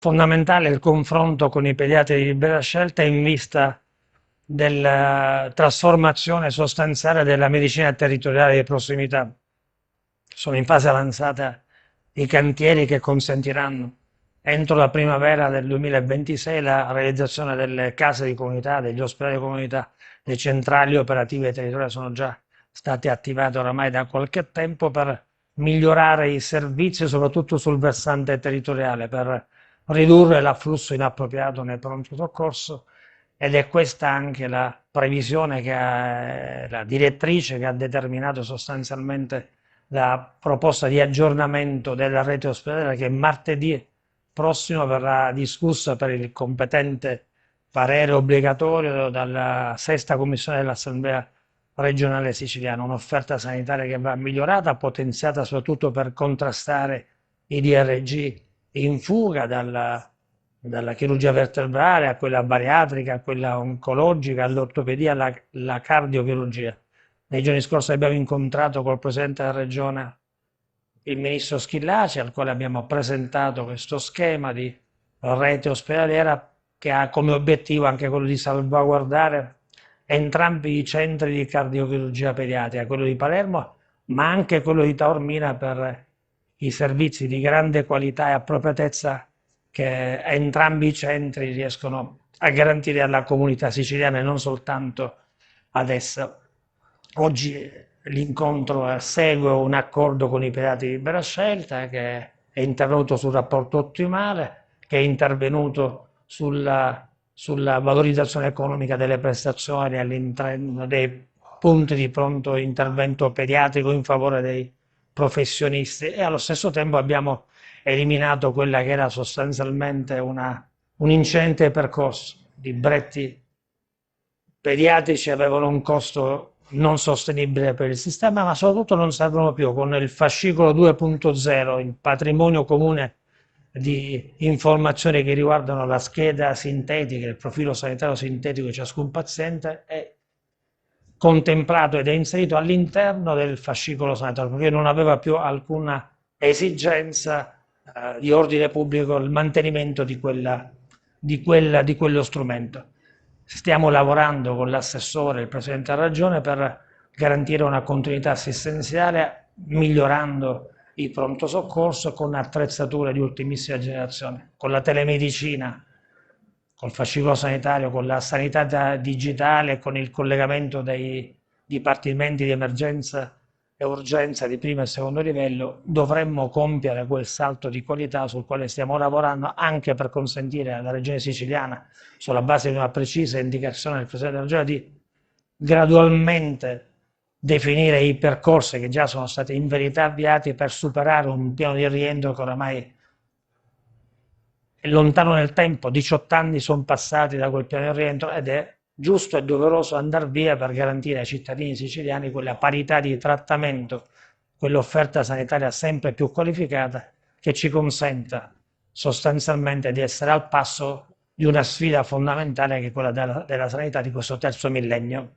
fondamentale il confronto con i pediatri di libera scelta in vista della trasformazione sostanziale della medicina territoriale di prossimità. Sono in fase avanzata i cantieri che consentiranno entro la primavera del 2026 la realizzazione delle case di comunità, degli ospedali di comunità. Le centrali operative territoriali sono già state attivate oramai da qualche tempo per migliorare i servizi, soprattutto sul versante territoriale, per ridurre l'afflusso inappropriato nel pronto soccorso, ed è questa anche la previsione la direttrice che ha determinato sostanzialmente la proposta di aggiornamento della rete ospedaliera, che martedì prossimo verrà discussa per il competente parere obbligatorio dalla sesta commissione dell'Assemblea regionale siciliana. Un'offerta sanitaria che va migliorata, potenziata soprattutto per contrastare i DRG in fuga dalla chirurgia vertebrale a quella bariatrica, a quella oncologica, all'ortopedia, alla cardiochirurgia. Nei giorni scorsi abbiamo incontrato col Presidente della Regione il Ministro Schillaci, al quale abbiamo presentato questo schema di rete ospedaliera che ha come obiettivo anche quello di salvaguardare entrambi i centri di cardiochirurgia pediatrica, quello di Palermo, ma anche quello di Taormina, per i servizi di grande qualità e appropriatezza che entrambi i centri riescono a garantire alla comunità siciliana e non soltanto ad essa. Oggi l'incontro segue un accordo con i pediatri di libera scelta che è intervenuto sul rapporto ottimale, che è intervenuto sulla valorizzazione economica delle prestazioni all'interno dei punti di pronto intervento pediatrico in favore dei professionisti, e allo stesso tempo abbiamo eliminato quella che era sostanzialmente un incidente percorso. I bretti pediatrici avevano un costo non sostenibile per il sistema, ma soprattutto non servono più. Con il fascicolo 2.0, il patrimonio comune di informazioni che riguardano la scheda sintetica, il profilo sanitario sintetico di ciascun paziente, è contemplato ed è inserito all'interno del fascicolo sanitario, perché non aveva più alcuna esigenza di ordine pubblico il mantenimento di quello strumento. Stiamo lavorando con l'assessore e il Presidente della Regione per garantire una continuità assistenziale, migliorando il pronto soccorso con attrezzature di ultimissima generazione, con la telemedicina, col fascicolo sanitario, con la sanità digitale, con il collegamento dei dipartimenti di emergenza e urgenza di primo e secondo livello. Dovremmo compiere quel salto di qualità sul quale stiamo lavorando, anche per consentire alla Regione Siciliana, sulla base di una precisa indicazione del Presidente della Regione, di gradualmente definire i percorsi che già sono stati in verità avviati per superare un piano di rientro che oramai è lontano nel tempo. 18 anni sono passati da quel piano di rientro ed è giusto e doveroso andare via per garantire ai cittadini siciliani quella parità di trattamento, quell'offerta sanitaria sempre più qualificata che ci consenta sostanzialmente di essere al passo di una sfida fondamentale che è quella della sanità di questo terzo millennio.